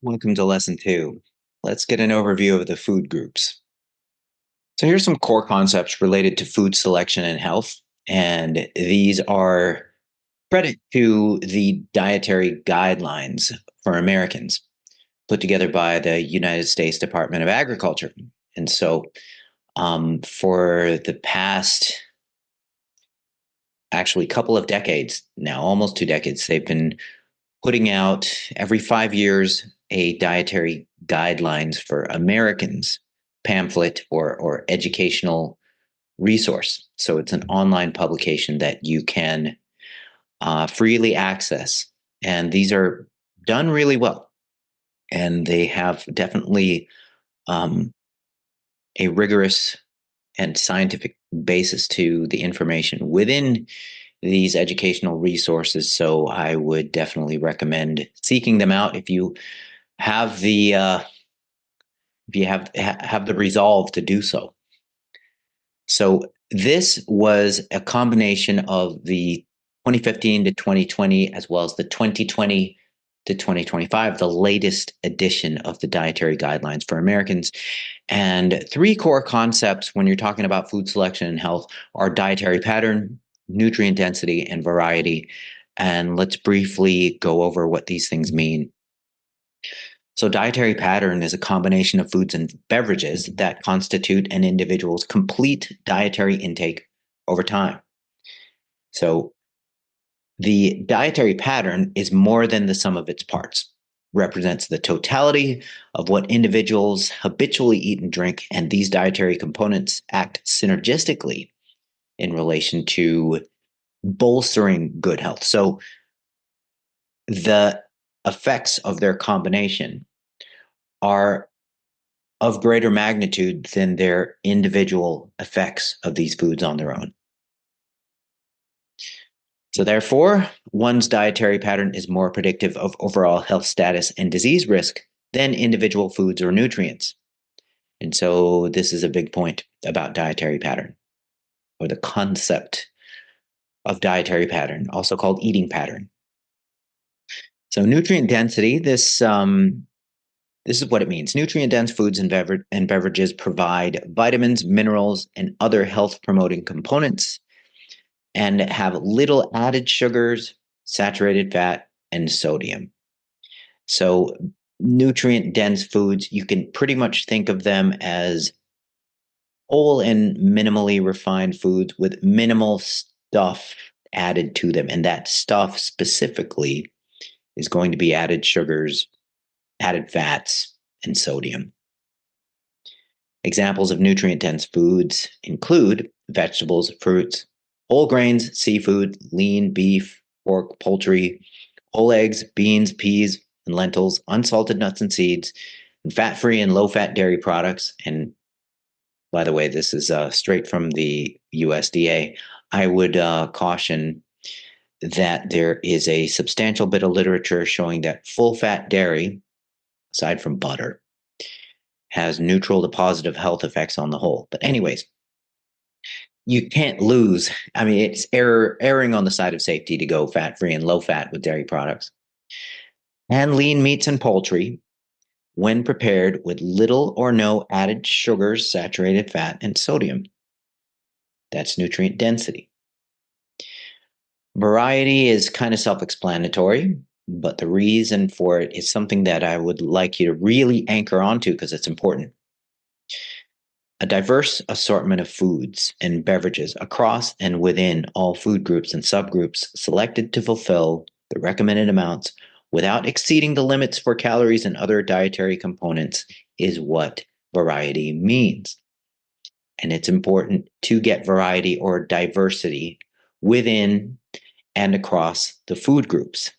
Welcome to lesson 2. Let's get an overview of the food groups. So here's some core concepts related to food selection and health, and these are credit to the dietary guidelines for Americans put together by the United States Department of Agriculture. And so for the past actually couple of decades now, almost 2 decades, they've been putting out every 5 years a dietary guidelines for Americans pamphlet or educational resource. So it's an online publication that you can freely access. And these are done really well. And they have definitely um, a rigorous and scientific basis to the information within these educational resources. So I would definitely recommend seeking them out if you have the have the resolve to do so. So this was a combination of the 2015 to 2020 as well as the 2020 to 2025, the latest edition of the dietary guidelines for Americans. And three core concepts when you're talking about food selection and health are dietary pattern, nutrient density, and variety. And let's briefly go over what these things mean. So, dietary pattern is a combination of foods and beverages that constitute an individual's complete dietary intake over time. So, the dietary pattern is more than the sum of its parts, represents the totality of what individuals habitually eat and drink, and these dietary components act synergistically in relation to bolstering good health. So, the effects of their combination are of greater magnitude than their individual effects of these foods on their own. So, therefore, one's dietary pattern is more predictive of overall health status and disease risk than individual foods or nutrients. And so, this is a big point about dietary pattern or the concept of dietary pattern, also called eating pattern. So, nutrient density, this is what it means. Nutrient dense foods and beverages provide vitamins, minerals, and other health promoting components and have little added sugars, saturated fat, and sodium. So, nutrient dense foods, you can pretty much think of them as whole and minimally refined foods with minimal stuff added to them. And that stuff specifically is going to be added sugars, added fats, and sodium. Examples of nutrient dense foods include vegetables, fruits, whole grains, seafood, lean beef, pork, poultry, whole eggs, beans, peas, and lentils, unsalted nuts and seeds, and fat-free and low-fat dairy products. And by the way, this is straight from the USDA. I would caution that there is a substantial bit of literature showing that full-fat dairy, aside from butter, has neutral to positive health effects on the whole. But anyways, you can't lose. I mean, it's erring on the side of safety to go fat-free and low-fat with dairy products. And lean meats and poultry, when prepared with little or no added sugars, saturated fat, and sodium. That's nutrient density. Variety is kind of self-explanatory, but the reason for it is something that I would like you to really anchor onto because it's important. A diverse assortment of foods and beverages across and within all food groups and subgroups selected to fulfill the recommended amounts without exceeding the limits for calories and other dietary components is what variety means. And it's important to get variety or diversity within and across the food groups.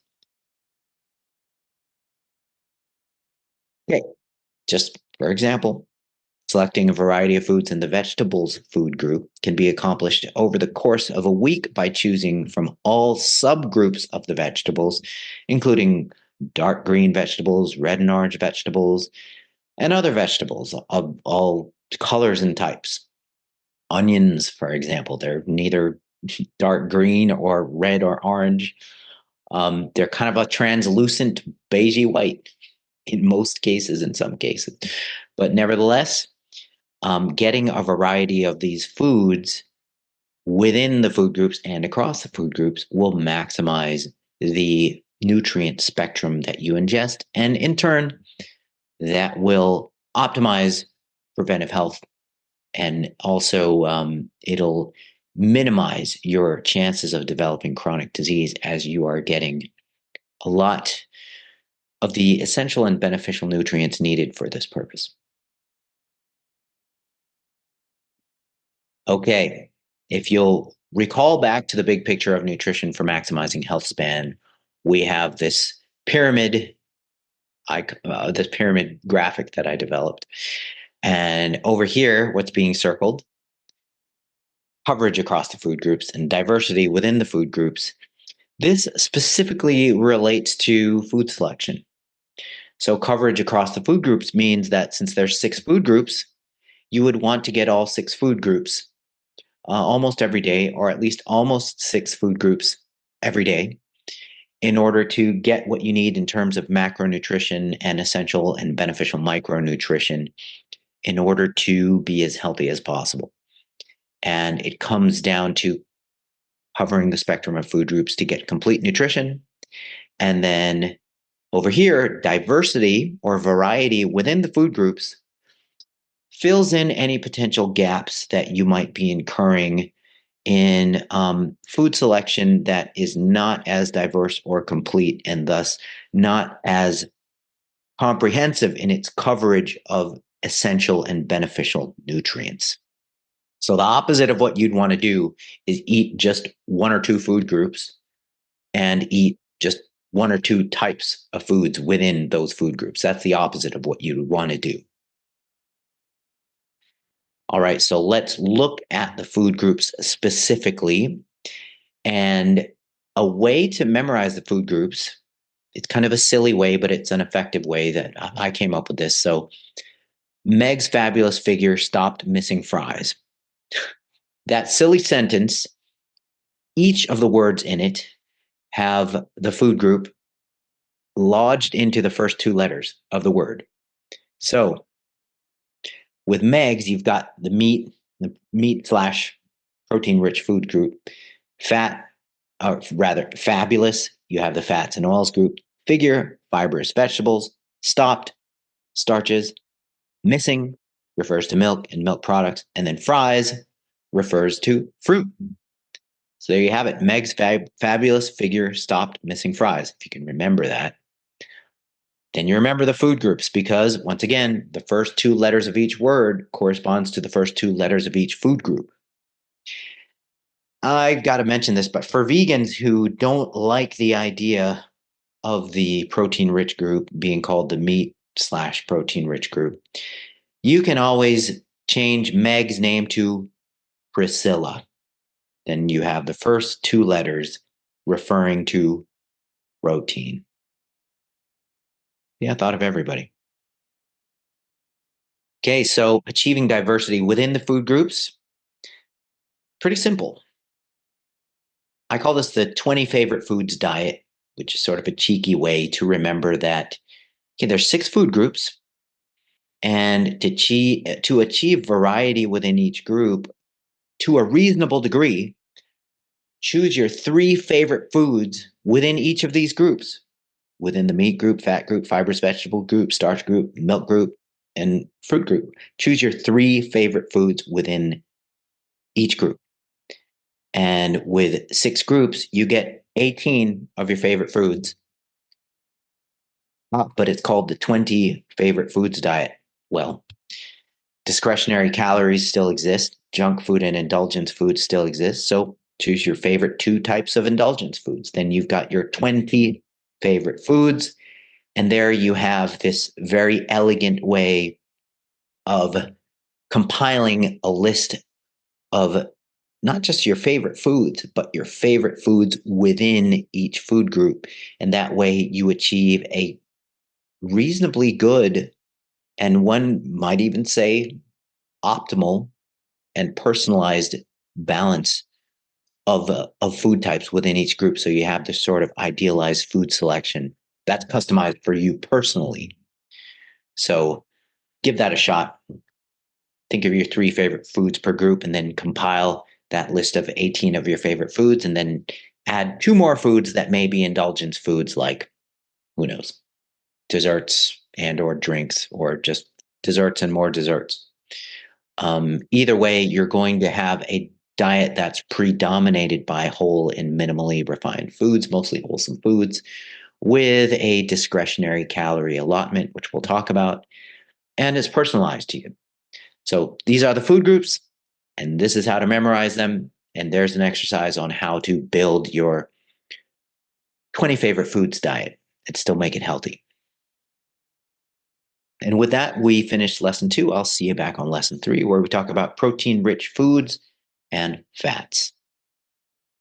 Okay, just for example, selecting a variety of foods in the vegetables food group can be accomplished over the course of a week by choosing from all subgroups of the vegetables, including dark green vegetables, red and orange vegetables, and other vegetables of all colors and types. Onions, for example, they're neither dark green or red or orange. They're kind of a translucent beigey white. in most cases, in some cases. But nevertheless, getting a variety of these foods within the food groups and across the food groups will maximize the nutrient spectrum that you ingest. And in turn, that will optimize preventive health, and also it'll minimize your chances of developing chronic disease as you are getting a lot of the essential and beneficial nutrients needed for this purpose. Okay, if you'll recall back to the big picture of nutrition for maximizing health span, we have this pyramid, this pyramid graphic that I developed. And over here, what's being circled, coverage across the food groups and diversity within the food groups. This specifically relates to food selection. So coverage across the food groups means that since there's 6 food groups, you would want to get all 6 food groups almost every day, or at least almost 6 food groups every day, in order to get what you need in terms of macronutrition and essential and beneficial micronutrition in order to be as healthy as possible. And it comes down to covering the spectrum of food groups to get complete nutrition. And then over here, diversity or variety within the food groups fills in any potential gaps that you might be incurring in food selection that is not as diverse or complete, and thus not as comprehensive in its coverage of essential and beneficial nutrients. So the opposite of what you'd want to do is eat just 1 or 2 food groups and eat just 1 or 2 types of foods within those food groups. That's the opposite of what you'd want to do. All right, so let's look at the food groups specifically. And a way to memorize the food groups, it's kind of a silly way, but it's an effective way that I came up with this. So Meg's fabulous figure stopped missing fries. That silly sentence, each of the words in it have the food group lodged into the first 2 letters of the word. So with Meg's, you've got the meat slash protein rich food group. Fat, or rather fabulous, you have the fats and oils group. Figure, fibrous vegetables. Stopped, starches. Missing refers to milk and milk products. And then fries refers to fruit. So there you have it. Meg's fabulous figure stopped missing fries. If you can remember that, then you remember the food groups, because once again, the first 2 letters of each word corresponds to the first 2 letters of each food group. I got to mention this, but for vegans who don't like the idea of the protein rich group being called the meat slash protein rich group, you can always change Meg's name to Priscilla. Then you have the first 2 letters referring to protein. Yeah, I thought of everybody. Okay, so achieving diversity within the food groups, pretty simple. I call this the 20 favorite foods diet, which is sort of a cheeky way to remember that there's 6 food groups, and to achieve variety within each group to a reasonable degree, choose your 3 favorite foods within each of these groups. Within the meat group, fat group, fibrous vegetable group, starch group, milk group, and fruit group. Choose your 3 favorite foods within each group. And with 6 groups, you get 18 of your favorite foods. But it's called the 20 favorite foods diet. Well, discretionary calories still exist. Junk food and indulgence foods still exist. So choose your favorite 2 types of indulgence foods. Then you've got your 20 favorite foods. And there you have this very elegant way of compiling a list of not just your favorite foods, but your favorite foods within each food group. And that way you achieve a reasonably good, and one might even say optimal and personalized balance of food types within each group. So you have this sort of idealized food selection that's customized for you personally. So give that a shot. Think of your 3 favorite foods per group and then compile that list of 18 of your favorite foods, and then add 2 more foods that may be indulgence foods, like, who knows, desserts and or drinks, or just desserts and more desserts. Either way, you're going to have a diet that's predominated by whole and minimally refined foods, mostly wholesome foods, with a discretionary calorie allotment, which we'll talk about, and is personalized to you. So these are the food groups, and this is how to memorize them. And there's an exercise on how to build your 20 favorite foods diet and still make it healthy. And with that, we finished lesson 2. I'll see you back on lesson 3, where we talk about protein rich foods and fats.